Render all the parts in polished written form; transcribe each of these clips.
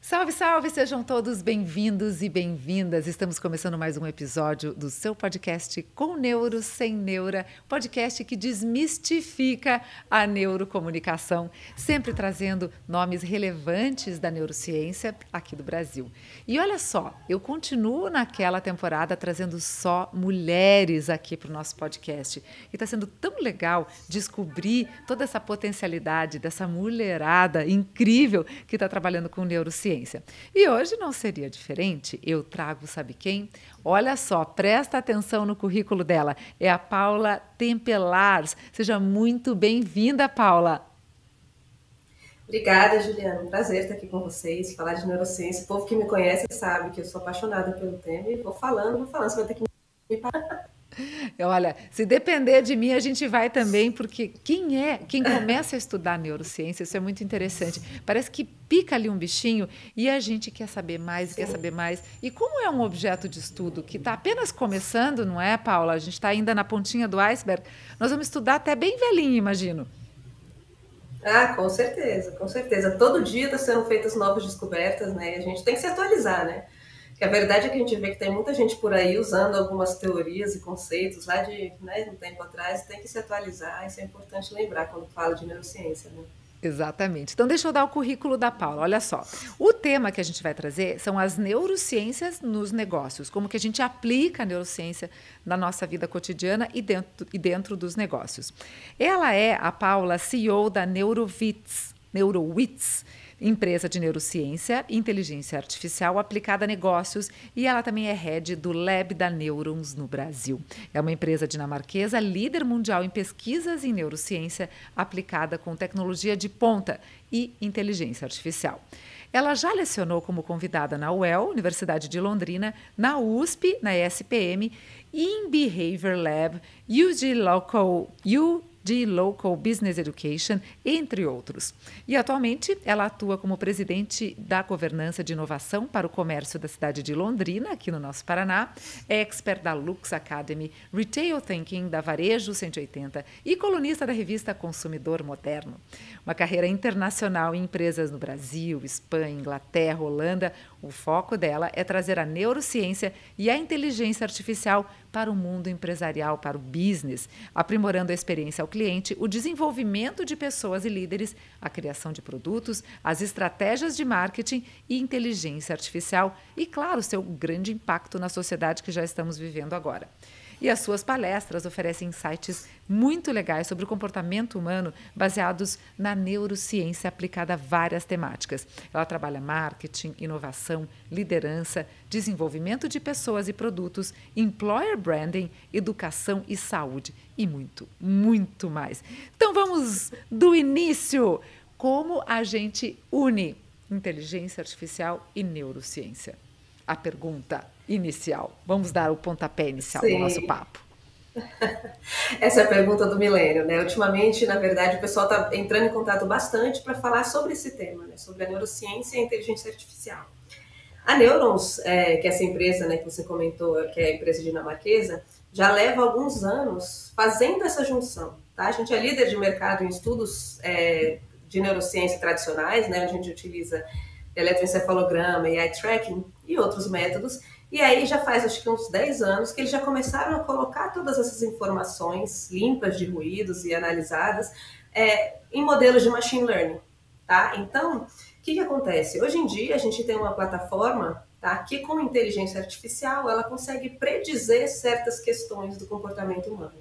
Salve, salve! Sejam todos bem-vindos e bem-vindas. Estamos começando mais um episódio do seu podcast Com Neuro Sem Neura, podcast que desmistifica a neurocomunicação, sempre trazendo nomes relevantes da neurociência aqui do Brasil. E olha só, eu continuo naquela temporada trazendo só mulheres aqui para o nosso podcast. E está sendo tão legal descobrir toda essa potencialidade dessa mulherada incrível que está trabalhando com neurociência. E hoje não seria diferente, eu trago, sabe quem? Olha só, presta atenção no currículo dela, é a Paula Tempelars. Seja muito bem-vinda, Paula. Obrigada, Juliana. Um prazer estar aqui com vocês, falar de neurociência. O povo que me conhece sabe que eu sou apaixonada pelo tema e vou falando, você vai ter que me parar. Olha, se depender de mim, a gente vai também, porque quem começa a estudar neurociência, isso é muito interessante. Parece que pica ali um bichinho e a gente quer saber mais, quer saber mais. E como é um objeto de estudo que está apenas começando, não é, Paula? A gente está ainda na pontinha do iceberg. Nós vamos estudar até bem velhinho, imagino. Ah, com certeza, com certeza. Todo dia estão sendo feitas novas descobertas, né? E a gente tem que se atualizar, né? Que a verdade é que a gente vê que tem muita gente por aí usando algumas teorias e conceitos lá de um tempo atrás, tem que se atualizar, isso é importante lembrar quando fala de neurociência, né? Exatamente. Então, deixa eu dar o currículo da Paula. Olha só, o tema que a gente vai trazer são as neurociências nos negócios, como que a gente aplica a neurociência na nossa vida cotidiana e dentro dos negócios. Ela é, a Paula, CEO da Neurowitz, empresa de neurociência e inteligência artificial aplicada a negócios, e ela também é head do Lab da Neurons no Brasil. É uma empresa dinamarquesa líder mundial em pesquisas em neurociência aplicada com tecnologia de ponta e inteligência artificial. Ela já lecionou como convidada na UEL, Universidade de Londrina, na USP, na ESPM, em Behavior Lab, Local Business Education, entre outros. E atualmente ela atua como presidente da governança de inovação para o comércio da cidade de Londrina, aqui no nosso Paraná, é expert da Lux Academy, Retail Thinking da Varejo 180 e colunista da revista Consumidor Moderno. Uma carreira internacional em empresas no Brasil, Espanha, Inglaterra, Holanda. O foco dela é trazer a neurociência e a inteligência artificial para o mundo empresarial, para o business, aprimorando a experiência ao cliente, o desenvolvimento de pessoas e líderes, a criação de produtos, as estratégias de marketing e inteligência artificial e, claro, seu grande impacto na sociedade que já estamos vivendo agora. E as suas palestras oferecem insights muito legais sobre o comportamento humano baseados na neurociência aplicada a várias temáticas. Ela trabalha marketing, inovação, liderança, desenvolvimento de pessoas e produtos, employer branding, educação e saúde e muito, muito mais. Então vamos do início. Como a gente une inteligência artificial e neurociência? A pergunta inicial. Vamos dar o pontapé inicial do nosso papo. Essa é a pergunta do milênio, né? Ultimamente, na verdade, o pessoal está entrando em contato bastante para falar sobre esse tema, né? Sobre a neurociência e a inteligência artificial. A Neurons, que é essa empresa, né, que você comentou, que é a empresa dinamarquesa, já leva alguns anos fazendo essa junção, tá? A gente é líder de mercado em estudos de neurociência tradicionais, né? A gente utiliza eletroencefalograma e eye tracking e outros métodos. E aí já faz, acho que uns 10 anos, que eles já começaram a colocar todas essas informações limpas de ruídos e analisadas em modelos de machine learning, tá? Então, o que acontece? Hoje em dia, a gente tem uma plataforma, tá, que com inteligência artificial, ela consegue predizer certas questões do comportamento humano.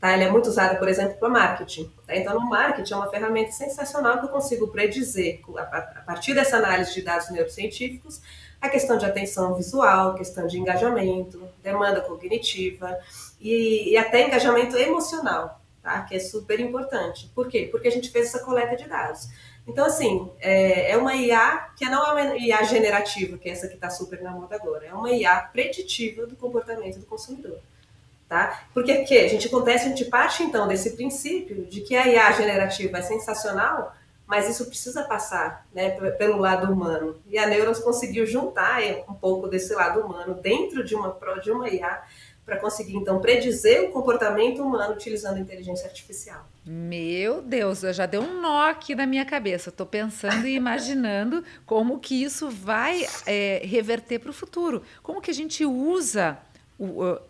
Tá? Ele é muito usado, por exemplo, para marketing. Tá? Então, no marketing é uma ferramenta sensacional que eu consigo predizer, a partir dessa análise de dados neurocientíficos, a questão de atenção visual, questão de engajamento, demanda cognitiva e até engajamento emocional, tá? Que é super importante. Por quê? Porque a gente fez essa coleta de dados. Então, assim, é uma IA que não é uma IA generativa, que é essa que está super na moda agora. É uma IA preditiva do comportamento do consumidor. Tá? Porque que a gente parte então desse princípio de que a IA generativa é sensacional, mas isso precisa passar, né, pelo lado humano. E a Neurons conseguiu juntar um pouco desse lado humano dentro de uma IA para conseguir, então, predizer o comportamento humano utilizando a inteligência artificial. Meu Deus, já deu um nó aqui na minha cabeça. Estou pensando e imaginando como que isso vai reverter para o futuro. Como que a gente usa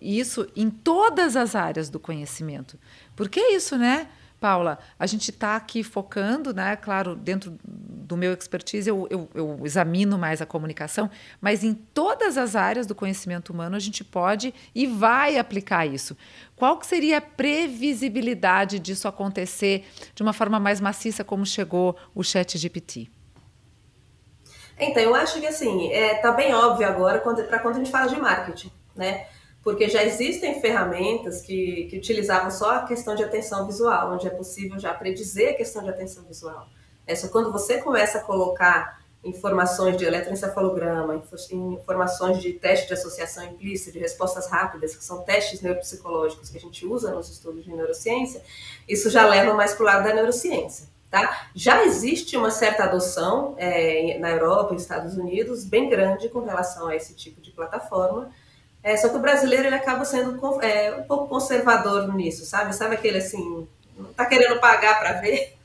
isso em todas as áreas do conhecimento. Porque é isso, né, Paula? A gente está aqui focando, né? Claro, dentro do meu expertise eu examino mais a comunicação, mas em todas as áreas do conhecimento humano a gente pode e vai aplicar isso. Qual que seria a previsibilidade disso acontecer de uma forma mais maciça como chegou o ChatGPT? Então, eu acho que assim, tá bem óbvio agora para quando a gente fala de marketing, né? Porque já existem ferramentas que utilizavam só a questão de atenção visual, onde é possível já predizer a questão de atenção visual. Só quando você começa a colocar informações de eletroencefalograma, informações de teste de associação implícita, de respostas rápidas, que são testes neuropsicológicos que a gente usa nos estudos de neurociência, isso já leva mais para o lado da neurociência. Tá? Já existe uma certa adoção na Europa e nos Estados Unidos, bem grande com relação a esse tipo de plataforma, só que o brasileiro ele acaba sendo um pouco conservador nisso, sabe? Sabe aquele assim, não está querendo pagar para ver?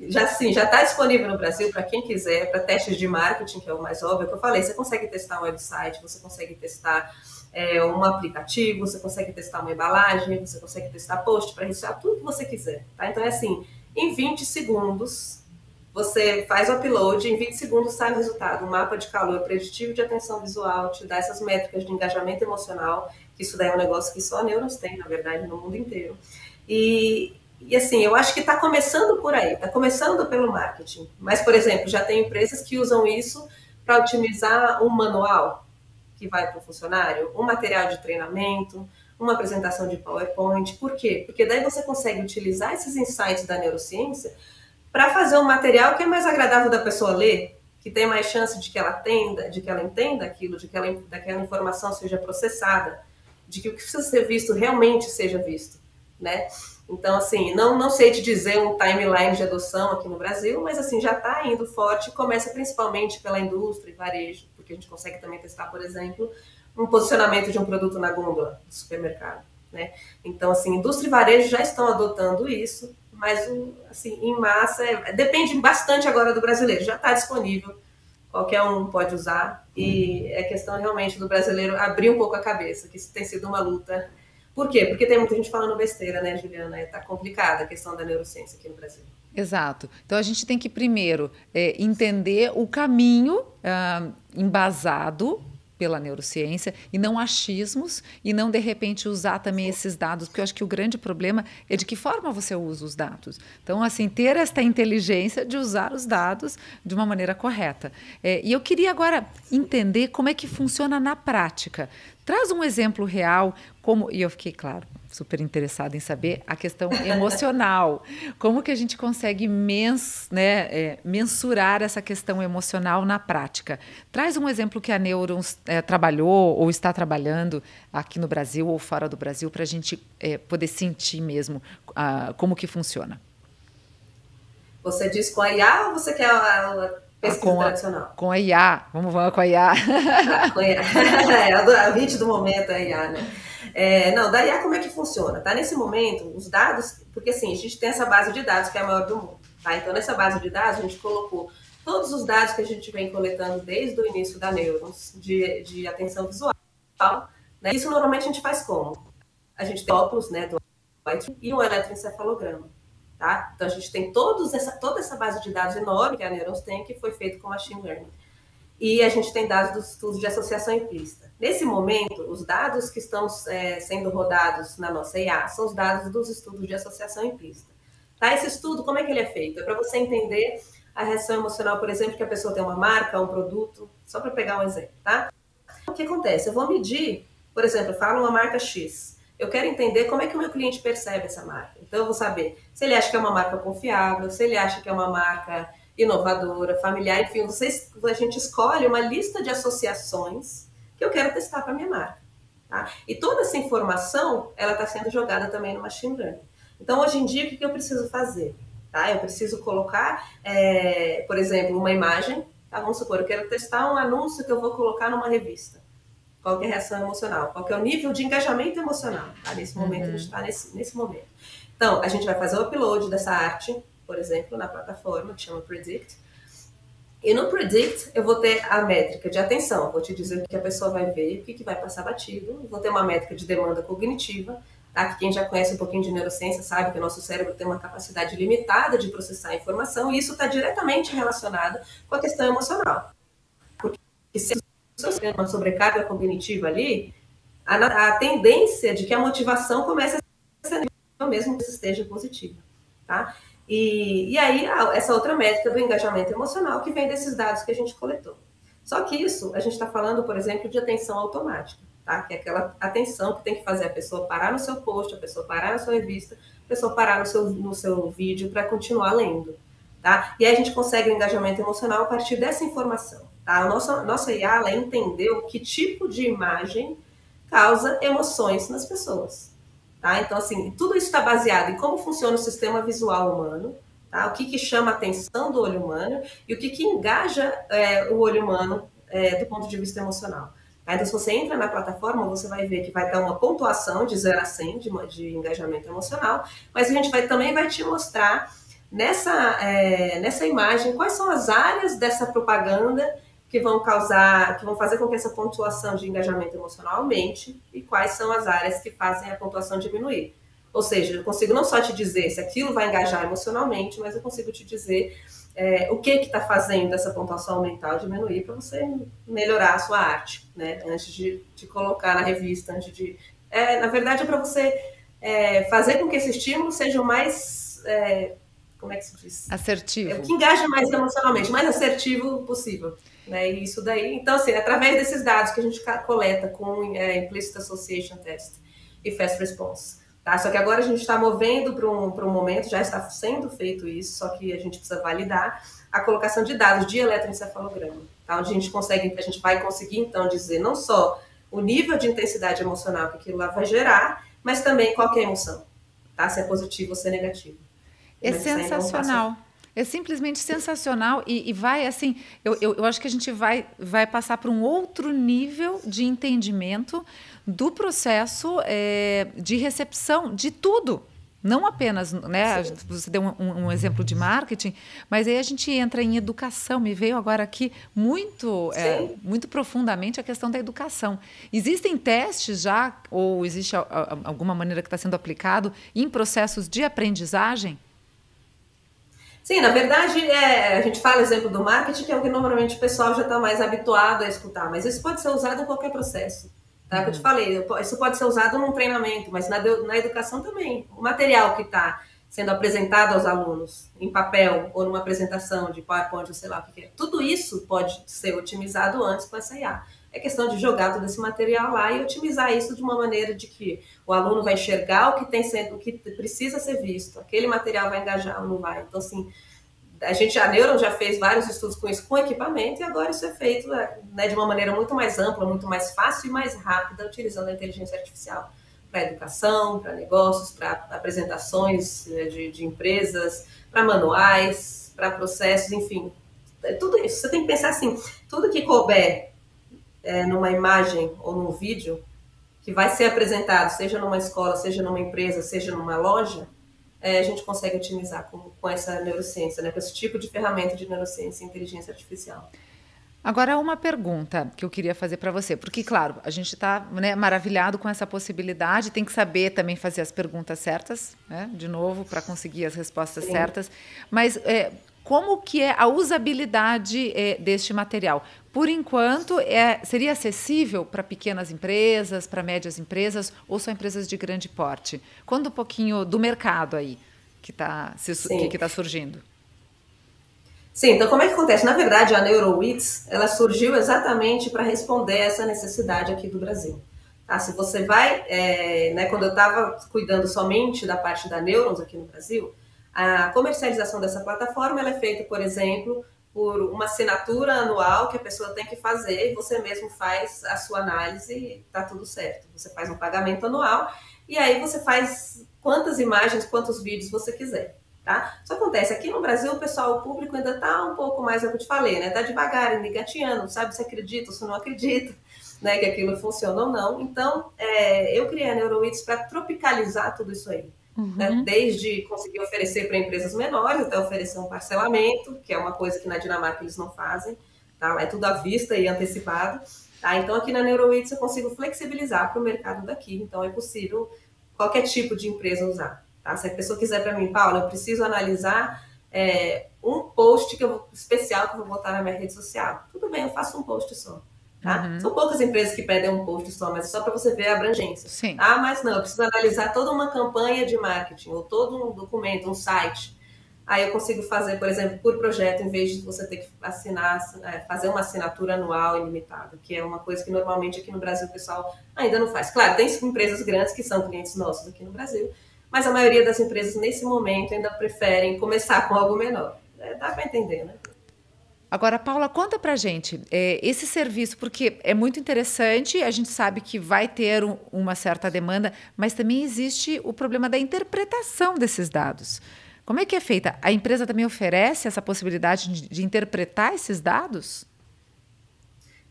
Já sim, já está disponível no Brasil para quem quiser, para testes de marketing, que é o mais óbvio que eu falei. Você consegue testar um website, você consegue testar um aplicativo, você consegue testar uma embalagem, você consegue testar post para registrar tudo que você quiser. Tá? Então é assim, em 20 segundos você faz o upload, em 20 segundos sai o resultado, um mapa de calor preditivo de atenção visual, te dá essas métricas de engajamento emocional, que isso daí é um negócio que só a Neurons tem, na verdade, no mundo inteiro. E assim, eu acho que está começando por aí, está começando pelo marketing. Mas, por exemplo, já tem empresas que usam isso para otimizar um manual que vai para o funcionário, um material de treinamento, uma apresentação de PowerPoint. Por quê? Porque daí você consegue utilizar esses insights da neurociência para fazer um material que é mais agradável da pessoa ler, que tem mais chance de que ela entenda aquilo, de que daquela informação seja processada, de que o que precisa ser visto realmente seja visto, né? Então, assim, não sei te dizer um timeline de adoção aqui no Brasil, mas assim, já está indo forte, começa principalmente pela indústria e varejo, porque a gente consegue também testar, por exemplo, um posicionamento de um produto na gôndola do supermercado, né? Então, assim, indústria e varejo já estão adotando isso, mas, assim, em massa, depende bastante agora do brasileiro, já está disponível, qualquer um pode usar, e é questão realmente do brasileiro abrir um pouco a cabeça, que isso tem sido uma luta. Por quê? Porque tem muita gente falando besteira, né, Juliana? Está complicada a questão da neurociência aqui no Brasil. Exato. Então a gente tem que primeiro entender o caminho embasado pela neurociência e não achismos e não de repente usar também esses dados, porque eu acho que o grande problema é de que forma você usa os dados. Então, assim, ter esta inteligência de usar os dados de uma maneira correta. E eu queria agora entender como é que funciona na prática. Traz um exemplo real, e eu fiquei, claro, super interessada em saber a questão emocional. Como que a gente consegue mensurar essa questão emocional na prática? Traz um exemplo que a Neurons trabalhou ou está trabalhando aqui no Brasil ou fora do Brasil para a gente poder sentir mesmo como que funciona. Você diz com a IA ou você quer a pesquisa tradicional? Com a IA. Vamos com a IA. Com a IA. O hit do momento é a IA, né? Não, da IA como é que funciona? Tá? Nesse momento, os dados, porque assim, a gente tem essa base de dados que é a maior do mundo. Tá? Então, nessa base de dados, a gente colocou todos os dados que a gente vem coletando desde o início da Neurons, de atenção visual. Né? Isso normalmente a gente faz como? A gente tem óculos, né, e um eletroencefalograma. Tá? Então, a gente tem toda essa base de dados enorme que a Neurons tem, que foi feito com machine learning. E a gente tem dados dos estudos de associação implícita. Nesse momento, os dados que estão sendo rodados na nossa IA são os dados dos estudos de associação implícita. Tá? Esse estudo, como é que ele é feito? É para você entender a reação emocional, por exemplo, que a pessoa tem uma marca, um produto, só para pegar um exemplo. Tá? O que acontece? Eu vou medir, por exemplo, eu falo uma marca X. Eu quero entender como é que o meu cliente percebe essa marca. Então, eu vou saber se ele acha que é uma marca confiável, se ele acha que é uma marca inovadora, familiar, enfim, a gente escolhe uma lista de associações que eu quero testar para a minha marca. Tá? E toda essa informação, ela está sendo jogada também no machine learning. Então, hoje em dia, o que eu preciso fazer? Tá? Eu preciso colocar, por exemplo, uma imagem. Tá? Vamos supor, eu quero testar um anúncio que eu vou colocar numa revista. qual que é a reação emocional, qual que é o nível de engajamento emocional. Tá? Nesse momento, a gente está nesse momento. Então, a gente vai fazer o upload dessa arte, por exemplo, na plataforma, que chama Predict. E no Predict, eu vou ter a métrica de atenção, vou te dizer o que a pessoa vai ver, o que vai passar batido. Vou ter uma métrica de demanda cognitiva, tá? Que quem já conhece um pouquinho de neurociência sabe que o nosso cérebro tem uma capacidade limitada de processar informação, e isso está diretamente relacionado com a questão emocional. Porque se você tem uma sobrecarga cognitiva ali, a tendência de que a motivação comece a ser mesmo que esteja positiva, tá? E aí, essa outra métrica do engajamento emocional que vem desses dados que a gente coletou. Só que isso, a gente está falando, por exemplo, de atenção automática, tá? Que é aquela atenção que tem que fazer a pessoa parar no seu post, a pessoa parar na sua revista, a pessoa parar no seu vídeo para continuar lendo, tá? E aí a gente consegue o engajamento emocional a partir dessa informação, tá? A nossa IA, ela entendeu que tipo de imagem causa emoções nas pessoas. Tá? Então, assim, tudo isso está baseado em como funciona o sistema visual humano, tá? O que chama a atenção do olho humano e o que engaja o olho humano do ponto de vista emocional. Tá? Então, se você entra na plataforma, você vai ver que vai dar uma pontuação de 0 a 100 de engajamento emocional, mas a gente também vai te mostrar nessa imagem quais são as áreas dessa propaganda que vão fazer com que essa pontuação de engajamento emocional aumente e quais são as áreas que fazem a pontuação diminuir. Ou seja, eu consigo não só te dizer se aquilo vai engajar emocionalmente, mas eu consigo te dizer o que está fazendo essa pontuação aumentar ou diminuir para você melhorar a sua arte, né? Antes de colocar na revista, na verdade é para você fazer com que esse estímulo seja o mais... como é que se diz? Assertivo. O que engaja mais emocionalmente, mais assertivo possível. Né? E isso daí, então, assim, através desses dados que a gente coleta com Implicit Association Test e Fast Response. Tá? Só que agora a gente está movendo para um momento, já está sendo feito isso, só que a gente precisa validar a colocação de dados de eletroencefalograma, tá? Onde a gente vai conseguir, então, dizer não só o nível de intensidade emocional que aquilo lá vai gerar, mas também qual que é a emoção, tá? Se é positivo ou se é negativo. É sensacional. É simplesmente sensacional e vai assim, eu acho que a gente vai passar para um outro nível de entendimento do processo de recepção de tudo. Não apenas, né? Você deu um exemplo de marketing, mas aí a gente entra em educação. Me veio agora aqui muito profundamente a questão da educação. Existem testes já, ou existe alguma maneira que está sendo aplicado em processos de aprendizagem? Sim, na verdade, a gente fala exemplo do marketing, que é o que normalmente o pessoal já está mais habituado a escutar, mas isso pode ser usado em qualquer processo. Tá? Uhum. Eu te falei, isso pode ser usado num treinamento, mas na educação também. O material que está sendo apresentado aos alunos em papel ou numa apresentação de PowerPoint, ou sei lá o que é, tudo isso pode ser otimizado antes com essa IA. É questão de jogar todo esse material lá e otimizar isso de uma maneira de que o aluno vai enxergar o que precisa ser visto, aquele material vai engajar ou não vai. Então, assim, a Neuron já fez vários estudos com isso, com equipamento, e agora isso é feito de uma maneira muito mais ampla, muito mais fácil e mais rápida, utilizando a inteligência artificial para educação, para negócios, para apresentações de empresas, para manuais, para processos, enfim. Tudo isso. Você tem que pensar assim, tudo que couber numa imagem ou num vídeo que vai ser apresentado, seja numa escola, seja numa empresa, seja numa loja, a gente consegue otimizar com essa neurociência, né? Com esse tipo de ferramenta de neurociência e inteligência artificial. Agora, uma pergunta que eu queria fazer para você, porque, claro, a gente está maravilhado com essa possibilidade, tem que saber também fazer as perguntas certas, né? De novo, para conseguir as respostas certas, mas como que é a usabilidade deste material? Por enquanto, seria acessível para pequenas empresas, para médias empresas ou só empresas de grande porte? Conta um pouquinho do mercado aí que está surgindo. Sim, então como é que acontece? Na verdade, a NeuroWix, ela surgiu exatamente para responder essa necessidade aqui do Brasil. Tá? Se você vai, quando eu estava cuidando somente da parte da Neurons aqui no Brasil, a comercialização dessa plataforma ela é feita, por exemplo, por uma assinatura anual que a pessoa tem que fazer e você mesmo faz a sua análise e está tudo certo. Você faz um pagamento anual e aí você faz quantas imagens, quantos vídeos você quiser. Tá? Isso acontece. Aqui no Brasil, o pessoal, o público ainda está um pouco mais, é o que eu te falei, né? Está devagar, engateando, não sabe se acredita ou se não acredita, né? Que aquilo funciona ou não. Então, eu criei a NeuroWits para tropicalizar tudo isso aí. Né? Uhum. Desde conseguir oferecer para empresas menores até oferecer um parcelamento, que é uma coisa que na Dinamarca eles não fazem, tá? É tudo à vista e antecipado. Tá? Então, aqui na NeuroWits eu consigo flexibilizar para o mercado daqui. Então, é possível qualquer tipo de empresa usar. Tá? Se a pessoa quiser para mim, Paula, eu preciso analisar um post especial que eu vou botar na minha rede social. Tudo bem, eu faço um post só. Tá? Uhum. São poucas empresas que pedem um post só, mas é só para você ver a abrangência. Sim. Ah, mas não, eu preciso analisar toda uma campanha de marketing, ou todo um documento, um site. Aí eu consigo fazer, por exemplo, por projeto, em vez de você ter que assinar, fazer uma assinatura anual ilimitada, que é uma coisa que normalmente aqui no Brasil o pessoal ainda não faz. Claro, tem empresas grandes que são clientes nossos aqui no Brasil, mas a maioria das empresas nesse momento ainda preferem começar com algo menor. Dá para entender, né? Agora, Paula, conta pra gente esse serviço, porque é muito interessante, a gente sabe que vai ter uma certa demanda, mas também existe o problema da interpretação desses dados. Como é que é feita? A empresa também oferece essa possibilidade de interpretar esses dados?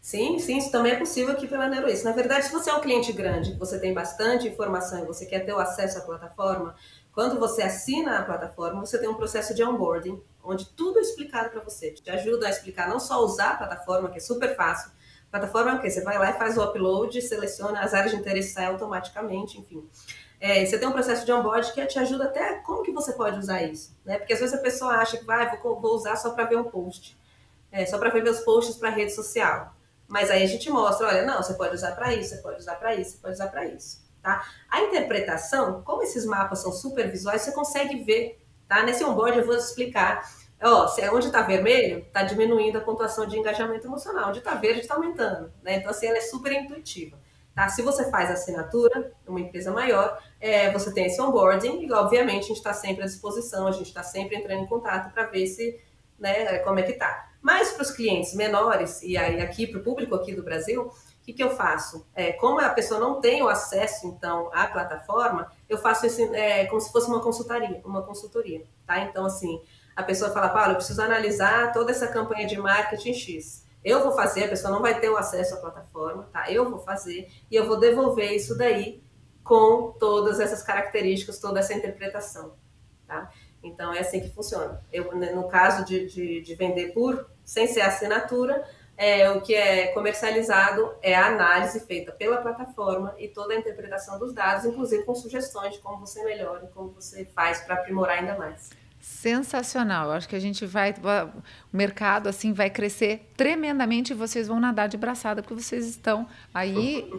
Sim, sim, isso também é possível aqui pela NeuroWiz. Na verdade, se você é um cliente grande, você tem bastante informação e você quer ter o acesso à plataforma, quando você assina a plataforma, você tem um processo de onboarding, onde tudo é explicado para você. Te ajuda a explicar não só usar a plataforma, que é super fácil. A plataforma é o quê? Você vai lá e faz o upload, seleciona as áreas de interesse, sai automaticamente, enfim. Você tem um processo de onboarding que te ajuda até como que você pode usar isso. Né? Porque às vezes a pessoa acha que vou usar só para ver um post. Só para ver meus posts para rede social. Mas aí a gente mostra, olha, não, você pode usar para isso, você pode usar para isso, você pode usar para isso. Tá? A interpretação, como esses mapas são super visuais, você consegue ver. Tá? Nesse onboard eu vou explicar. Onde está vermelho, está diminuindo a pontuação de engajamento emocional. Onde está verde, está aumentando. Né? Então, assim, ela é super intuitiva. Tá? Se você faz assinatura, uma empresa maior, você tem esse onboarding e, obviamente, a gente está sempre à disposição, a gente está sempre entrando em contato para ver se, né, como é que tá. Mas para os clientes menores, e aí aqui para o público aqui do Brasil, o que eu faço? Como a pessoa não tem o acesso, então, à plataforma, eu faço isso como se fosse uma consultoria, tá? Então, assim, a pessoa fala, Paulo, eu preciso analisar toda essa campanha de marketing X. Eu vou fazer, a pessoa não vai ter o acesso à plataforma, tá? Eu vou fazer e eu vou devolver isso daí com todas essas características, toda essa interpretação, tá? Então, é assim que funciona. No caso de vender sem ser assinatura, o que é comercializado é a análise feita pela plataforma e toda a interpretação dos dados, inclusive com sugestões de como você melhora, como você faz para aprimorar ainda mais. Sensacional. Eu acho que o mercado assim vai crescer tremendamente e vocês vão nadar de braçada porque vocês estão aí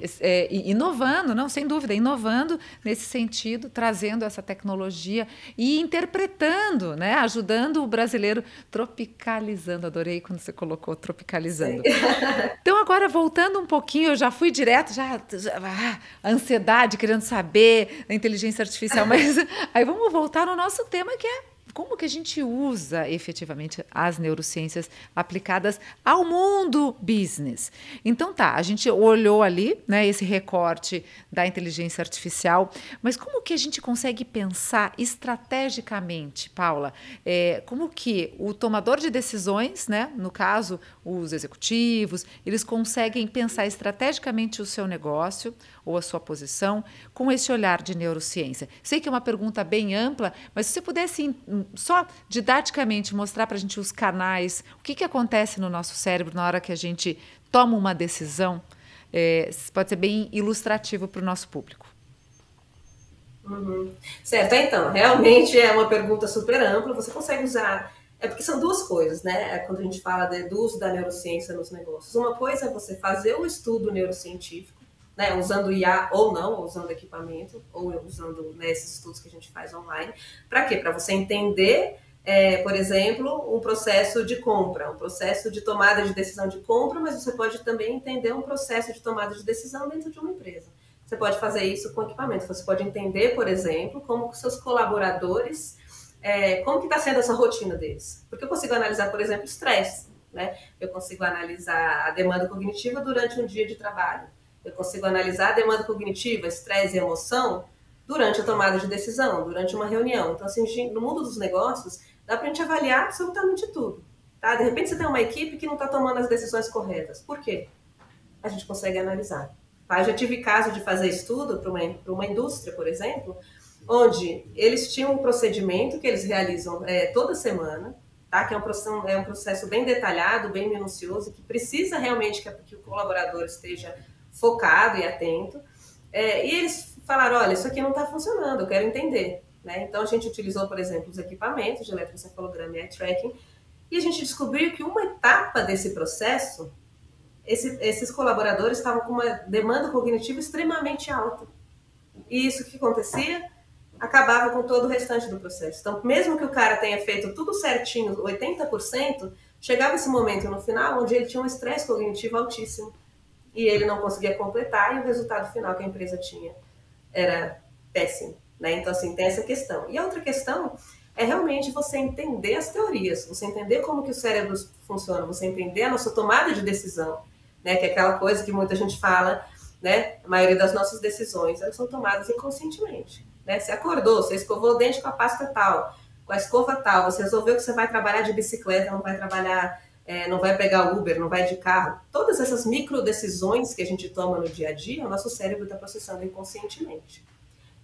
inovando, não, sem dúvida, inovando nesse sentido, trazendo essa tecnologia e interpretando, né, ajudando o brasileiro tropicalizando. Adorei quando você colocou tropicalizando. Sim. Então agora voltando um pouquinho, eu já fui direto, a ansiedade querendo saber a inteligência artificial, mas aí vamos voltar no nosso tema que é como que a gente usa efetivamente as neurociências aplicadas ao mundo business. Então tá, a gente olhou ali, né, esse recorte da inteligência artificial, mas como que a gente consegue pensar estrategicamente, Paula? Como que o tomador de decisões, né, no caso os executivos, eles conseguem pensar estrategicamente o seu negócio ou a sua posição com esse olhar de neurociência? Sei que é uma pergunta bem ampla, mas se você pudesse só didaticamente mostrar para a gente os canais, o que acontece no nosso cérebro na hora que a gente toma uma decisão, pode ser bem ilustrativo para o nosso público. Uhum. Certo, então, realmente é uma pergunta super ampla, você consegue usar, porque são duas coisas, né, quando a gente fala do uso da neurociência nos negócios. Uma coisa é você fazer o estudo neurocientífico, né, usando IA ou não, ou usando equipamento, ou usando, né, esses estudos que a gente faz online. Para quê? Para você entender, por exemplo, um processo de compra, um processo de tomada de decisão de compra, mas você pode também entender um processo de tomada de decisão dentro de uma empresa. Você pode fazer isso com equipamento. Você pode entender, por exemplo, como os seus colaboradores, como que está sendo essa rotina deles. Porque eu consigo analisar, por exemplo, estresse, né? Eu consigo analisar a demanda cognitiva durante um dia de trabalho. Eu consigo analisar a demanda cognitiva, estresse e emoção durante a tomada de decisão, durante uma reunião. Então, assim, no mundo dos negócios, dá para a gente avaliar absolutamente tudo. Tá? De repente, você tem uma equipe que não está tomando as decisões corretas. Por quê? A gente consegue analisar. Tá? Eu já tive caso de fazer estudo para uma indústria, por exemplo, onde eles tinham um procedimento que eles realizam toda semana, tá? Que é um processo bem detalhado, bem minucioso, que precisa realmente que o colaborador esteja focado e atento. E eles falaram, olha, isso aqui não está funcionando, eu quero entender. Né? Então, a gente utilizou, por exemplo, os equipamentos de eletroencefalograma e eye tracking, e a gente descobriu que uma etapa desse processo, esses colaboradores estavam com uma demanda cognitiva extremamente alta. E isso que acontecia acabava com todo o restante do processo. Então, mesmo que o cara tenha feito tudo certinho, 80%, chegava esse momento no final onde ele tinha um estresse cognitivo altíssimo e ele não conseguia completar, e o resultado final que a empresa tinha era péssimo. Né? Então, assim, tem essa questão. E a outra questão é realmente você entender as teorias, você entender como que o cérebro funciona, você entender a nossa tomada de decisão, né? Que é aquela coisa que muita gente fala, né? A maioria das nossas decisões, elas são tomadas inconscientemente. Né? Você acordou, você escovou o dente com a pasta tal, com a escova tal, você resolveu que você vai trabalhar de bicicleta, não vai trabalhar, não vai pegar Uber, não vai de carro. Todas essas micro decisões que a gente toma no dia a dia, o nosso cérebro está processando inconscientemente.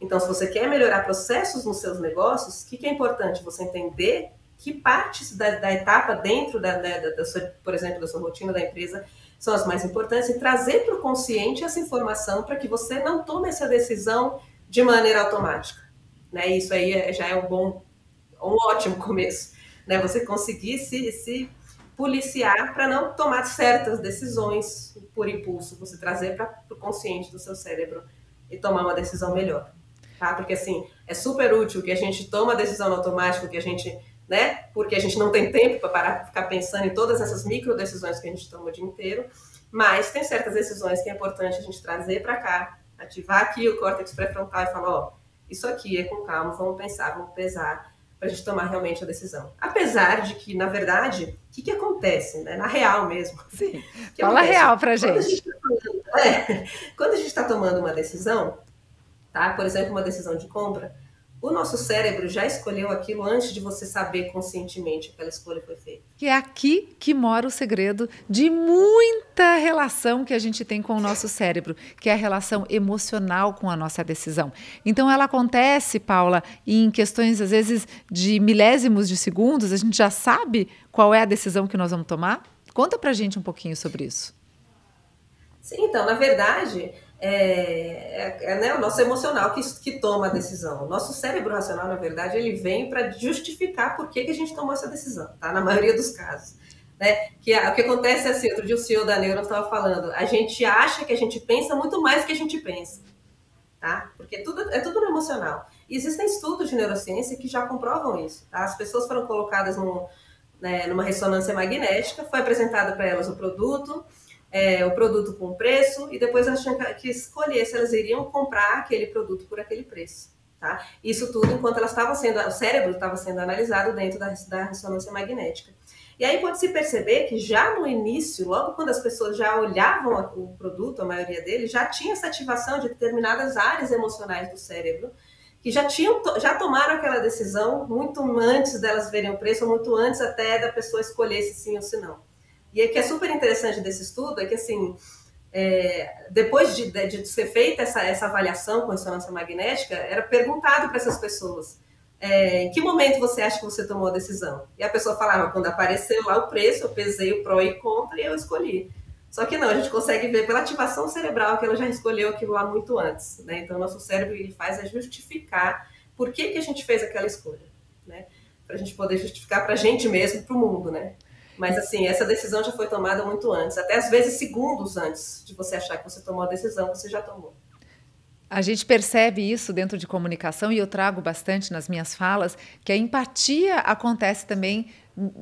Então, se você quer melhorar processos nos seus negócios, o que é importante? Você entender que partes da etapa dentro, da sua, por exemplo, da sua rotina da empresa são as mais importantes, e trazer para o consciente essa informação para que você não tome essa decisão de maneira automática. Né? Isso aí já é um ótimo começo. Né? Você conseguir se policiar para não tomar certas decisões por impulso, você trazer para o consciente do seu cérebro e tomar uma decisão melhor. Tá? Porque, assim, é super útil que a gente toma a decisão automática, que a gente, né? Porque a gente não tem tempo para parar, ficar pensando em todas essas micro decisões que a gente toma o dia inteiro, mas tem certas decisões que é importante a gente trazer para cá, ativar aqui o córtex pré-frontal e falar, ó, isso aqui é com calma, vamos pensar, vamos pesar, para a gente tomar realmente a decisão. Apesar de que, na verdade, o que acontece, né? Na real mesmo. Sim, fala real para a gente. Quando a gente está tomando uma decisão, tá? Por exemplo, uma decisão de compra, o nosso cérebro já escolheu aquilo antes de você saber conscientemente que aquela escolha foi feita. E é aqui que mora o segredo de muita relação que a gente tem com o nosso cérebro, que é a relação emocional com a nossa decisão. Então, ela acontece, Paula, em questões, às vezes, de milésimos de segundos, a gente já sabe qual é a decisão que nós vamos tomar? Conta pra gente um pouquinho sobre isso. Sim, então, na verdade, né, o nosso emocional que toma a decisão. O nosso cérebro racional, na verdade, ele vem para justificar por que a gente tomou essa decisão, tá? Na maioria dos casos. Né? O que acontece é assim, outro dia o CEO da Neuron estava falando, a gente acha que a gente pensa muito mais do que a gente pensa. Tá? Porque é tudo no emocional. E existem estudos de neurociência que já comprovam isso. Tá? As pessoas foram colocadas numa ressonância magnética, foi apresentado para elas o produto com preço, e depois elas tinham que escolher se elas iriam comprar aquele produto por aquele preço. Tá? Isso tudo enquanto o cérebro estava sendo analisado dentro da ressonância magnética. E aí pode-se perceber que já no início, logo quando as pessoas já olhavam o produto, a maioria deles, já tinha essa ativação de determinadas áreas emocionais do cérebro, que já tomaram aquela decisão muito antes delas verem o preço, ou muito antes até da pessoa escolher se sim ou se não. E o que é super interessante desse estudo é que, assim, depois de ser feita essa avaliação com ressonância magnética, era perguntado para essas pessoas, em que momento você acha que você tomou a decisão? E a pessoa falava, quando apareceu lá o preço, eu pesei o pró e contra e eu escolhi. Só que não, a gente consegue ver pela ativação cerebral que ela já escolheu aquilo lá muito antes. Né? Então, o nosso cérebro ele faz justificar por que a gente fez aquela escolha. Né? Para a gente poder justificar para a gente mesmo, para o mundo, né? Mas, assim, essa decisão já foi tomada muito antes, até às vezes segundos antes de você achar que você tomou a decisão, você já tomou. A gente percebe isso dentro de comunicação, e eu trago bastante nas minhas falas, que a empatia acontece também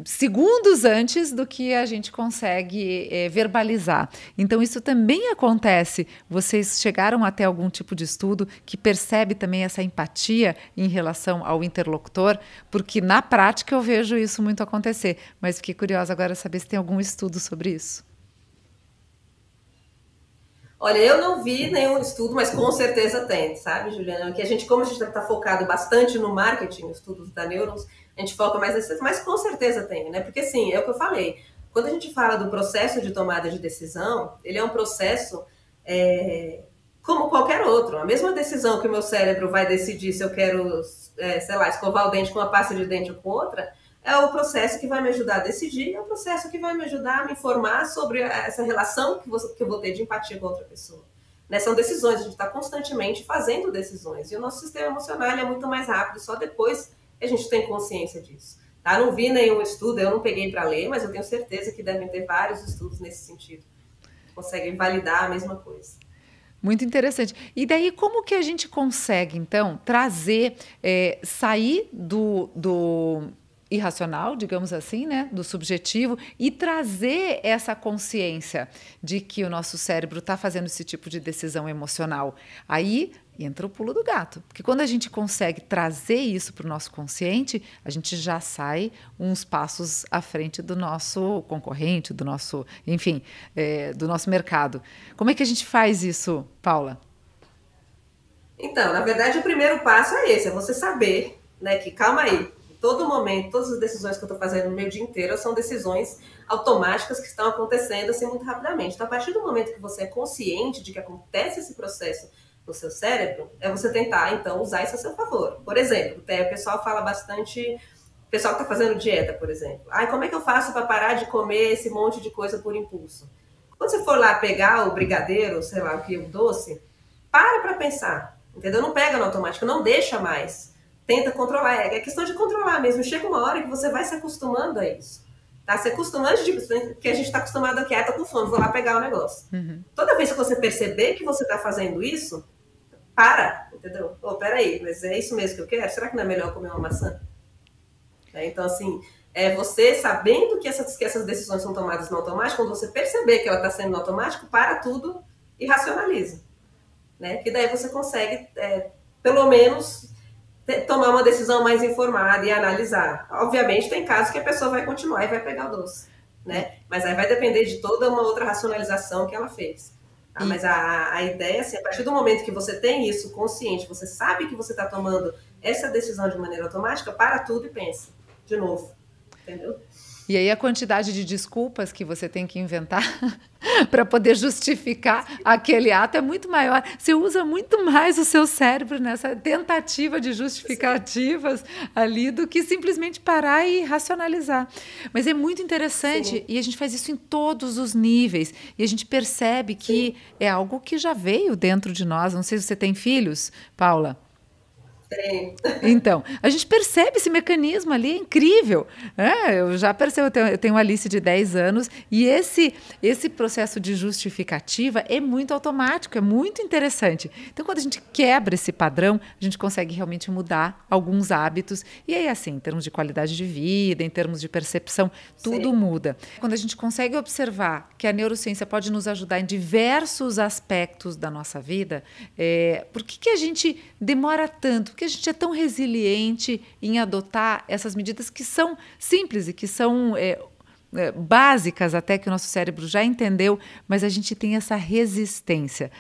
segundos antes do que a gente consegue verbalizar. Então, isso também acontece. Vocês chegaram até algum tipo de estudo que percebe também essa empatia em relação ao interlocutor? Porque na prática eu vejo isso muito acontecer, mas fiquei curiosa agora saber se tem algum estudo sobre isso. Olha, eu não vi nenhum estudo, mas com certeza tem, sabe, Juliana? Que a gente, como a gente está focado bastante no marketing, estudos da Neurons, a gente foca mais nesse, mas com certeza tem, né? Porque sim, é o que eu falei. Quando a gente fala do processo de tomada de decisão, ele é um processo como qualquer outro. A mesma decisão que o meu cérebro vai decidir se eu quero, sei lá, escovar o dente com uma pasta de dente ou com outra, é o processo que vai me ajudar a decidir, é o processo que vai me ajudar a me informar sobre essa relação que eu vou ter de empatia com outra pessoa. Né? São decisões, a gente está constantemente fazendo decisões. E o nosso sistema emocional é muito mais rápido, só depois que a gente tem consciência disso. Tá? Não vi nenhum estudo, eu não peguei para ler, mas eu tenho certeza que devem ter vários estudos nesse sentido. Conseguem validar a mesma coisa. Muito interessante. E daí, como que a gente consegue, então, trazer, sair do irracional, digamos assim, né, do subjetivo, e trazer essa consciência de que o nosso cérebro está fazendo esse tipo de decisão emocional? Aí entra o pulo do gato, porque quando a gente consegue trazer isso para o nosso consciente, a gente já sai uns passos à frente do nosso concorrente, do nosso, enfim, do nosso mercado. Como é que a gente faz isso, Paula? Então, na verdade, o primeiro passo é esse, é você saber, né, que calma aí, todo momento, todas as decisões que eu estou fazendo no meu dia inteiro são decisões automáticas que estão acontecendo assim muito rapidamente. Então, a partir do momento que você é consciente de que acontece esse processo no seu cérebro, é você tentar, então, usar isso a seu favor. Por exemplo, o pessoal fala bastante, o pessoal que está fazendo dieta, por exemplo. Ai, como é que eu faço para parar de comer esse monte de coisa por impulso? Quando você for lá pegar o brigadeiro, sei lá, o doce, para pensar, entendeu? Não pega no automático, não deixa mais. Tenta controlar, é questão de controlar mesmo. Chega uma hora que você vai se acostumando a isso. Tá? Se acostumando, que a gente está acostumado aqui, tô com fome, vou lá pegar o negócio. Uhum. Toda vez que você perceber que você está fazendo isso, para, entendeu? Oh, peraí, mas é isso mesmo que eu quero? Será que não é melhor comer uma maçã? Então, assim, você sabendo que essas decisões são tomadas no automático, quando você perceber que ela está sendo no automático, para tudo e racionaliza. Né? Que daí você consegue, pelo menos, tomar uma decisão mais informada e analisar. Obviamente, tem casos que a pessoa vai continuar e vai pegar o doce. Né? Mas aí vai depender de toda uma outra racionalização que ela fez. Tá? Mas a ideia, assim, a partir do momento que você tem isso consciente, você sabe que você está tomando essa decisão de maneira automática, para tudo e pensa de novo. Entendeu? E aí a quantidade de desculpas que você tem que inventar para poder justificar aquele ato é muito maior. Você usa muito mais o seu cérebro nessa tentativa de justificativas ali do que simplesmente parar e racionalizar. Mas é muito interessante. Sim. E a gente faz isso em todos os níveis. E a gente percebe que Sim. é algo que já veio dentro de nós. Não sei se você tem filhos, Paula. Tem. Então, a gente percebe esse mecanismo ali, é incrível. Eu já percebo, eu tenho uma Alice de 10 anos e esse processo de justificativa é muito automático, é muito interessante. Então, quando a gente quebra esse padrão, a gente consegue realmente mudar alguns hábitos. E aí, assim, em termos de qualidade de vida, em termos de percepção, tudo Sim. muda. Quando a gente consegue observar que a neurociência pode nos ajudar em diversos aspectos da nossa vida, por que a gente demora tanto? Porque a gente é tão resiliente em adotar essas medidas que são simples e que são básicas até que o nosso cérebro já entendeu, mas a gente tem essa resistência.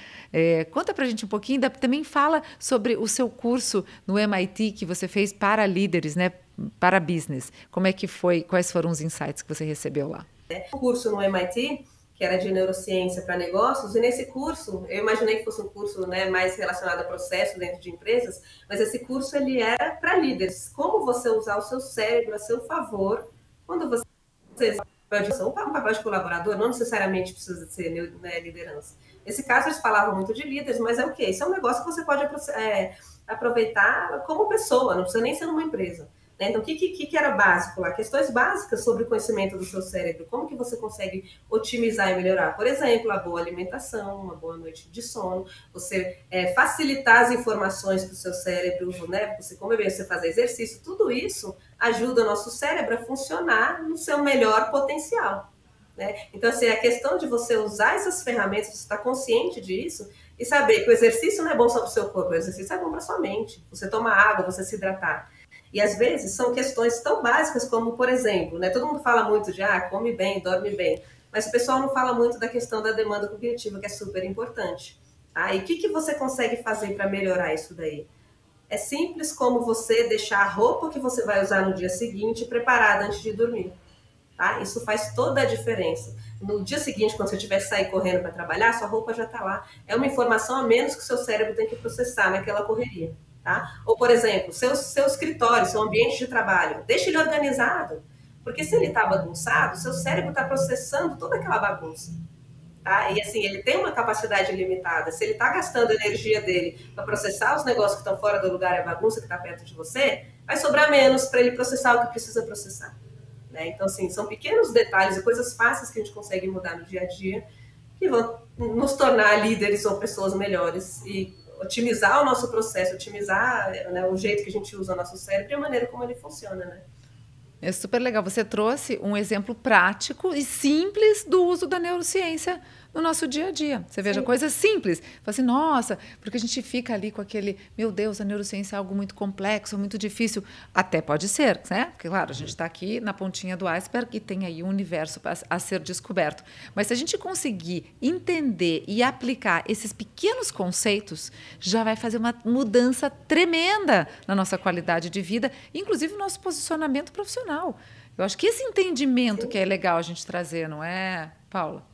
Conta pra gente um pouquinho, também fala sobre o seu curso no MIT que você fez para líderes, né, para business. Como é que foi, quais foram os insights que você recebeu lá? O curso no MIT, que era de neurociência para negócios, e nesse curso, eu imaginei que fosse um curso, né, mais relacionado a processo dentro de empresas, mas esse curso ele era para líderes. Como você usar o seu cérebro a seu favor quando você um papel de colaborador, não necessariamente precisa ser liderança. Nesse caso, eles falavam muito de líderes, mas é o quê? Isso é um negócio que você pode aproveitar como pessoa, não precisa nem ser numa empresa. Então, o que era básico lá? Questões básicas sobre o conhecimento do seu cérebro. Como que você consegue otimizar e melhorar? Por exemplo, a boa alimentação, uma boa noite de sono, você facilitar as informações para o seu cérebro, né? Você comer bem, você fazer exercício, tudo isso ajuda o nosso cérebro a funcionar no seu melhor potencial. Né? Então, assim, a questão de você usar essas ferramentas, você estar consciente disso e saber que o exercício não é bom só para o seu corpo, o exercício é bom para a sua mente. Você toma água, você se hidratar. E às vezes são questões tão básicas como, por exemplo, né, todo mundo fala muito de come bem, dorme bem. Mas o pessoal não fala muito da questão da demanda cognitiva, que é super importante. Tá? E o que você consegue fazer para melhorar isso daí? É simples como você deixar a roupa que você vai usar no dia seguinte preparada antes de dormir. Tá? Isso faz toda a diferença. No dia seguinte, quando você tiver que sair correndo para trabalhar, sua roupa já está lá. É uma informação a menos que o seu cérebro tem que processar naquela correria. Tá? Ou, por exemplo, seu escritório, seu ambiente de trabalho, deixe ele organizado. Porque se ele está bagunçado, seu cérebro está processando toda aquela bagunça. Tá? E assim, ele tem uma capacidade limitada. Se ele está gastando a energia dele para processar os negócios que estão fora do lugar e a bagunça que está perto de você, vai sobrar menos para ele processar o que precisa processar. Né? Então, assim, são pequenos detalhes e coisas fáceis que a gente consegue mudar no dia a dia que vão nos tornar líderes ou pessoas melhores e otimizar o nosso processo, otimizar, né, o jeito que a gente usa o nosso cérebro e a maneira como ele funciona, né? É super legal. Você trouxe um exemplo prático e simples do uso da neurociência no nosso dia a dia. Você veja, coisas simples. Fala assim, nossa, porque a gente fica ali com aquele, meu Deus, a neurociência é algo muito complexo, muito difícil. Até pode ser, né? Porque, claro, a gente está aqui na pontinha do iceberg e tem aí um universo a ser descoberto. Mas se a gente conseguir entender e aplicar esses pequenos conceitos, já vai fazer uma mudança tremenda na nossa qualidade de vida, inclusive no nosso posicionamento profissional. Eu acho que esse entendimento que é legal a gente trazer, não é, Paula?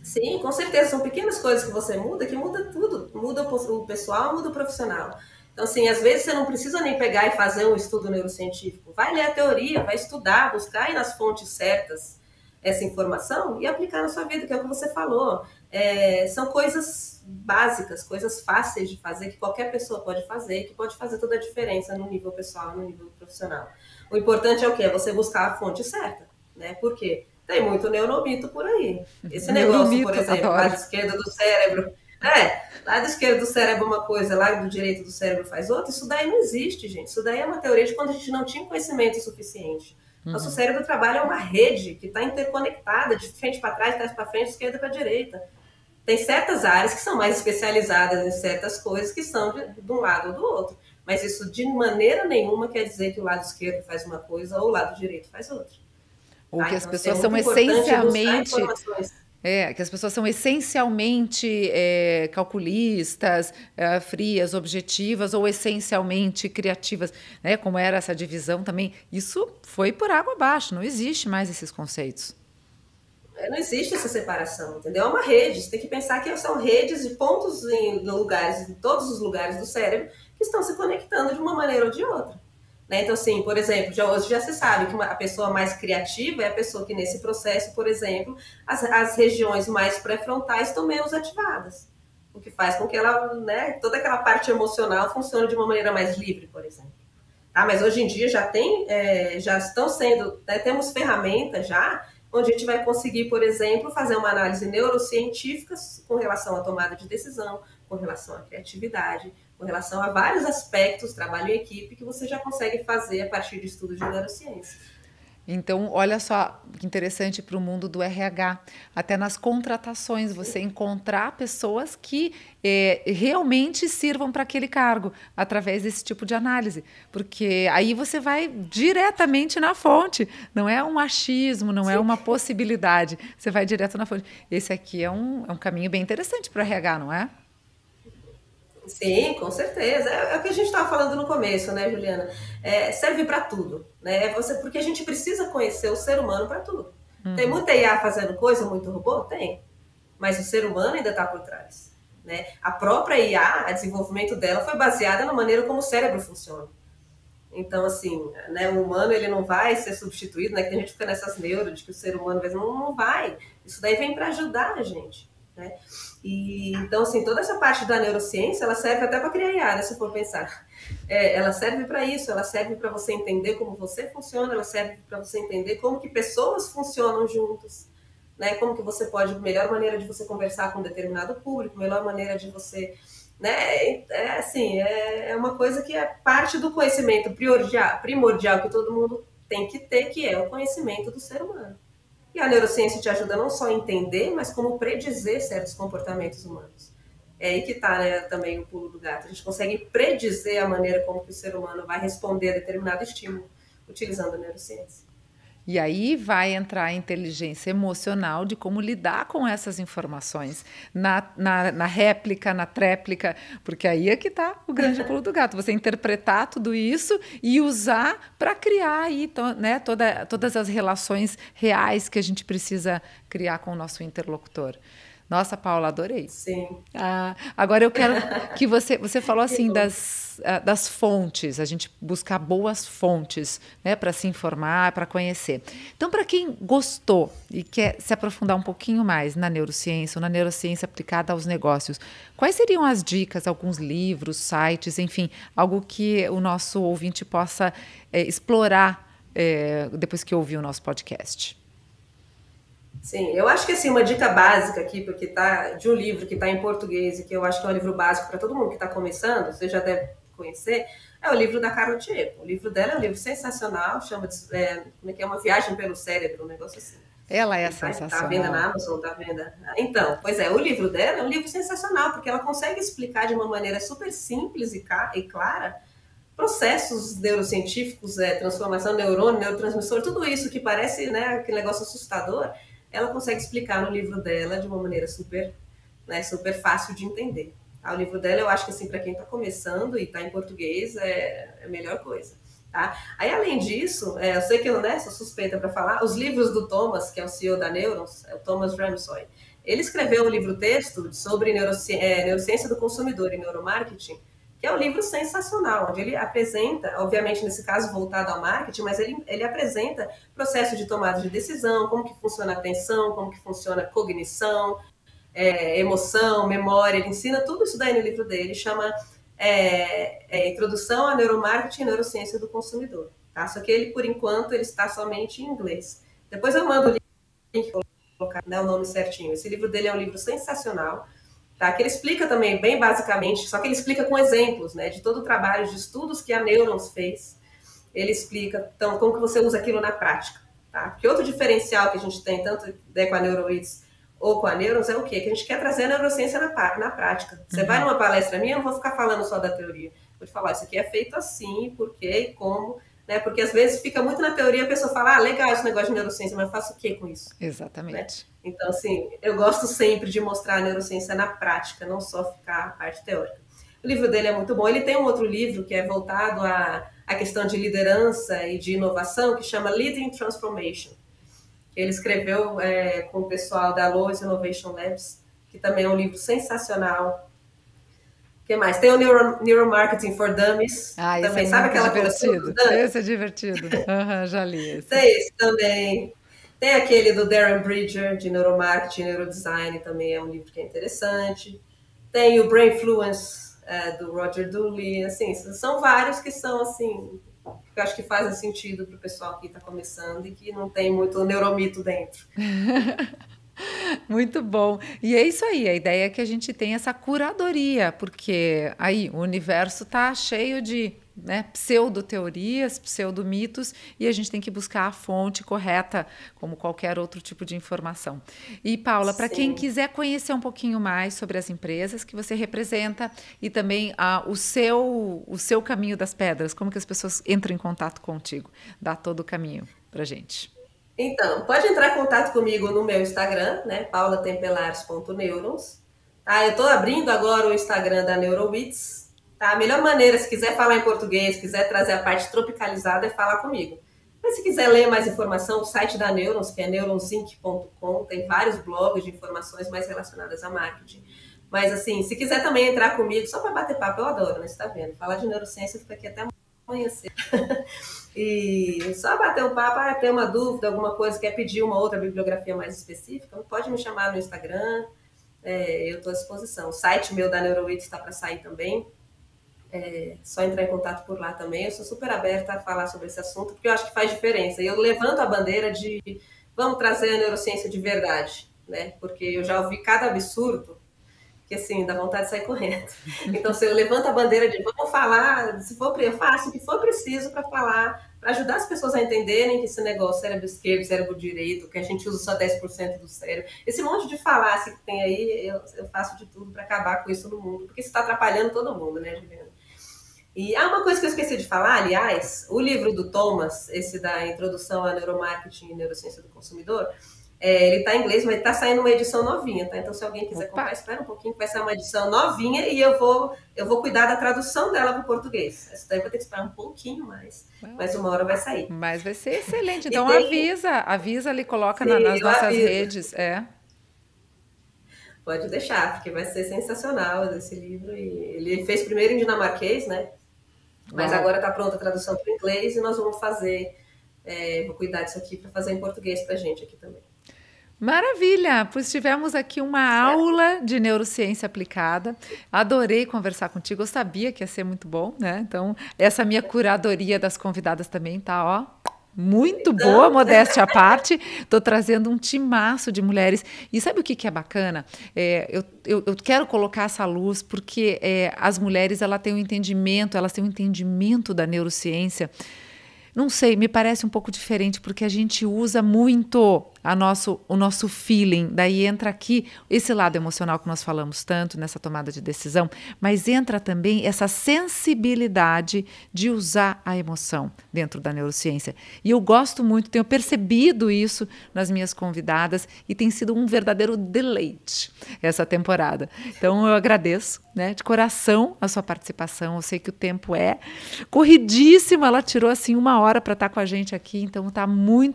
Sim, com certeza. São pequenas coisas que você muda, que muda tudo. Muda o pessoal, muda o profissional. Então, assim, às vezes você não precisa nem pegar e fazer um estudo neurocientífico. Vai ler a teoria, vai estudar, buscar aí nas fontes certas essa informação e aplicar na sua vida, que é o que você falou. São coisas básicas, coisas fáceis de fazer, que qualquer pessoa pode fazer, que pode fazer toda a diferença no nível pessoal, no nível profissional. O importante é o quê? É você buscar a fonte certa, né? Por quê? Tem muito neuromito por aí. Esse negócio, por exemplo, lado esquerdo do cérebro. Lado esquerdo do cérebro uma coisa, lado direito do cérebro faz outra. Isso daí não existe, gente. Isso daí é uma teoria de quando a gente não tinha conhecimento suficiente. Nosso cérebro trabalha uma rede que está interconectada, de frente para trás para frente, esquerda para direita. Tem certas áreas que são mais especializadas em certas coisas que são de um lado ou do outro. Mas isso de maneira nenhuma quer dizer que o lado esquerdo faz uma coisa ou o lado direito faz outra. Ou que as pessoas são essencialmente calculistas, frias, objetivas ou essencialmente criativas, né? Como era essa divisão também. Isso foi por água abaixo, não existe mais esses conceitos. Não existe essa separação, entendeu? É uma rede. Você tem que pensar que são redes de pontos em todos os lugares do cérebro que estão se conectando de uma maneira ou de outra. Né? Então, assim, por exemplo, hoje já se sabe que a pessoa mais criativa é a pessoa que nesse processo, por exemplo, as regiões mais pré-frontais estão menos ativadas. O que faz com que ela, né, toda aquela parte emocional funcione de uma maneira mais livre, por exemplo. Tá? Mas hoje em dia já estão sendo, né, temos ferramentas já onde a gente vai conseguir, por exemplo, fazer uma análise neurocientífica com relação à tomada de decisão, com relação à criatividade, com relação a vários aspectos, trabalho em equipe, que você já consegue fazer a partir de estudos de neurociência. Então, olha só que interessante para o mundo do RH. Até nas contratações, você encontrar pessoas que realmente sirvam para aquele cargo, através desse tipo de análise. Porque aí você vai diretamente na fonte. Não é um achismo, não é uma possibilidade. Você vai direto na fonte. Esse aqui é um caminho bem interessante para o RH, não é? Sim, com certeza. É o que a gente estava falando no começo, né, Juliana? Serve para tudo, né? Porque a gente precisa conhecer o ser humano para tudo. Tem muita IA fazendo coisa, muito robô? Tem. Mas o ser humano ainda está por trás. Né? A própria IA, o desenvolvimento dela foi baseada na maneira como o cérebro funciona. Então, assim, né, o humano ele não vai ser substituído, né? Que a gente fica nessas neuras de que o ser humano não vai. Isso daí vem para ajudar a gente. Né? E, então, assim, toda essa parte da neurociência, ela serve até para criar IA, né, se for pensar. Ela serve para isso, ela serve para você entender como você funciona, ela serve para você entender como que pessoas funcionam juntas, né? Como que você pode, melhor maneira de você conversar com um determinado público, melhor maneira de você... Né? É uma coisa que é parte do conhecimento primordial que todo mundo tem que ter, que é o conhecimento do ser humano. E a neurociência te ajuda não só a entender, mas como predizer certos comportamentos humanos. É aí que está, né, também o pulo do gato. A gente consegue predizer a maneira como que o ser humano vai responder a determinado estímulo utilizando a neurociência. E aí vai entrar a inteligência emocional de como lidar com essas informações na réplica, na tréplica, porque aí é que está o grande pulo do gato. Você interpretar tudo isso e usar para criar aí, né, todas as relações reais que a gente precisa criar com o nosso interlocutor. Nossa, Paula, adorei. Sim. Agora eu quero que você falou assim das fontes, a gente buscar boas fontes, né, para se informar, para conhecer. Então, para quem gostou e quer se aprofundar um pouquinho mais na neurociência ou na neurociência aplicada aos negócios, quais seriam as dicas, alguns livros, sites, enfim, algo que o nosso ouvinte possa explorar depois que ouvir o nosso podcast? Sim, eu acho que assim, uma dica básica aqui, porque tá de um livro que está em português e que eu acho que é um livro básico para todo mundo que está começando, você já deve conhecer, é o livro da Carol Tiepo. O livro dela é um livro sensacional, chama de como é que é? Uma viagem pelo cérebro, um negócio assim. Ela é sensacional. sensacional. Tá à venda na Amazon, tá à venda. Então, pois é, o livro dela é um livro sensacional, porque ela consegue explicar de uma maneira super simples e clara processos neurocientíficos, transformação de neurônio, neurotransmissor, tudo isso que parece, né, aquele negócio assustador, ela consegue explicar no livro dela de uma maneira super, né, super fácil de entender. Tá? O livro dela, eu acho que assim, para quem está começando e está em português, é a melhor coisa. Tá? Aí, além disso, eu sei que eu, né, sou suspeita para falar, os livros do Thomas, que é o CEO da Neurons, é o Thomas Ramsay, ele escreveu um livro-texto sobre neurociência do consumidor e neuromarketing, que é um livro sensacional, onde ele apresenta, obviamente nesse caso voltado ao marketing, mas ele apresenta processo de tomada de decisão, como que funciona a atenção, como que funciona a cognição, emoção, memória, ele ensina tudo isso daí no livro dele, chama Introdução a Neuromarketing e Neurociência do Consumidor. Tá? Só que ele, por enquanto, ele está somente em inglês. Depois eu mando o link para colocar, né, o nome certinho. Esse livro dele é um livro sensacional, tá? Que ele explica também bem basicamente, só que ele explica com exemplos, né, de todo o trabalho de estudos que a Neurons fez. Ele explica, então, como que você usa aquilo na prática. Tá? Porque outro diferencial que a gente tem, tanto com a NeuroWits ou com a Neurons, é o quê? Que a gente quer trazer a neurociência na prática. Você vai numa palestra minha, eu não vou ficar falando só da teoria. Vou te falar, isso aqui é feito assim, por quê e como, né? Porque às vezes fica muito na teoria, a pessoa fala, legal esse negócio de neurociência, mas eu faço o quê com isso? Exatamente. Né? Então, assim, eu gosto sempre de mostrar a neurociência na prática, não só ficar a parte teórica. O livro dele é muito bom. Ele tem um outro livro que é voltado à questão de liderança e de inovação, que chama Leading Transformation. Ele escreveu com o pessoal da Lois Innovation Labs, que também é um livro sensacional. O que mais? Tem o Neuromarketing for Dummies. Também, sabe aquela divertido. Esse é divertido. Já li esse. Tem esse também. Tem aquele do Darren Bridger, de Neuromarketing e Neurodesign, também é um livro que é interessante. Tem o Brainfluence, do Roger Dooley. Assim, são vários que são, assim, que eu acho que fazem sentido para o pessoal que está começando e que não tem muito neuromito dentro. Muito bom. E é isso aí, a ideia é que a gente tenha essa curadoria, porque aí o universo está cheio de pseudo-teorias, pseudo-mitos, e a gente tem que buscar a fonte correta, como qualquer outro tipo de informação. E, Paula, para quem quiser conhecer um pouquinho mais sobre as empresas que você representa e também o seu caminho das pedras, como que as pessoas entram em contato contigo? Dá todo o caminho para a gente. Então, pode entrar em contato comigo no meu Instagram, né, paulatempelares.neurons. Tá? Eu estou abrindo agora o Instagram da NeuroWits. Tá? A melhor maneira, se quiser falar em português, quiser trazer a parte tropicalizada, é falar comigo. Mas se quiser ler mais informação, o site da Neurons, que é neuronsinc.com, tem vários blogs de informações mais relacionadas a marketing. Mas, assim, se quiser também entrar comigo, só para bater papo, eu adoro, né? Você tá vendo? Falar de neurociência fica aqui até amanhã cedo. E só bater um papo, ter uma dúvida, alguma coisa, quer pedir uma outra bibliografia mais específica, pode me chamar no Instagram, eu estou à disposição. O site meu da NeuroWits está para sair também, só entrar em contato por lá também. Eu sou super aberta a falar sobre esse assunto, porque eu acho que faz diferença. E eu levanto a bandeira de vamos trazer a neurociência de verdade, né? Porque eu já ouvi cada absurdo que, assim, dá vontade de sair correndo. Então, se eu levanto a bandeira de vamos falar, eu faço o que for preciso para falar, para ajudar as pessoas a entenderem que esse negócio, cérebro esquerdo, cérebro direito, que a gente usa só 10% do cérebro, esse monte de falácia que tem aí, eu faço de tudo para acabar com isso no mundo, porque isso está atrapalhando todo mundo, né, Juliana? E uma coisa que eu esqueci de falar, aliás, o livro do Thomas, esse da Introdução a Neuromarketing e Neurociência do Consumidor, ele está em inglês, mas está saindo uma edição novinha, tá? Então, se alguém quiser comprar, espera um pouquinho, que vai sair uma edição novinha e eu vou cuidar da tradução dela para o português. Essa daí vai ter que esperar um pouquinho mais, mas uma hora vai sair. Mas vai ser excelente. Então, avisa ali, coloca Sim, nas nossas aviso. redes. Pode deixar, porque vai ser sensacional esse livro. E ele fez primeiro em dinamarquês, né? Mas agora está pronta a tradução para o inglês e nós vamos vou cuidar disso aqui para fazer em português para a gente aqui também. Maravilha! Pois tivemos aqui uma aula de neurociência aplicada. Adorei conversar contigo. Eu sabia que ia ser muito bom, né? Então, essa minha curadoria das convidadas também tá, muito boa, modéstia à parte. Estou trazendo um timaço de mulheres. E sabe o que é bacana? Eu quero colocar essa luz porque as mulheres elas têm um entendimento da neurociência. Não sei, me parece um pouco diferente, porque a gente usa muito o nosso feeling. Daí entra aqui esse lado emocional que nós falamos tanto nessa tomada de decisão, mas entra também essa sensibilidade de usar a emoção dentro da neurociência. E eu gosto muito, tenho percebido isso nas minhas convidadas e tem sido um verdadeiro deleite essa temporada. Então eu agradeço, né, de coração a sua participação. Eu sei que o tempo é corridíssimo, ela tirou assim 1 hora para estar com a gente aqui, então está muito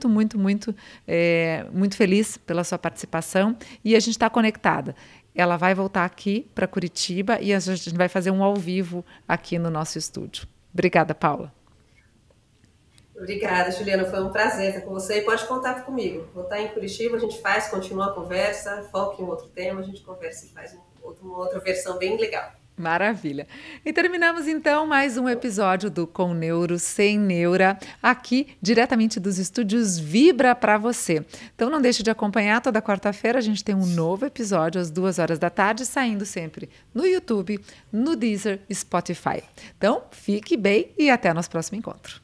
feliz pela sua participação e a gente está conectada. Ela vai voltar aqui para Curitiba e a gente vai fazer um ao vivo aqui no nosso estúdio. Obrigada, Paula. Obrigada, Juliana. Foi um prazer estar com você e pode contar comigo. Vou estar em Curitiba, a gente continua a conversa, foca em um outro tema, a gente conversa e faz uma outra versão bem legal. Maravilha. E terminamos então mais um episódio do Com Neuro Sem Neura, aqui diretamente dos estúdios Vibra para você. Então não deixe de acompanhar, toda quarta-feira a gente tem um novo episódio às 2 horas da tarde, saindo sempre no YouTube, no Deezer e Spotify. Então fique bem e até nosso próximo encontro.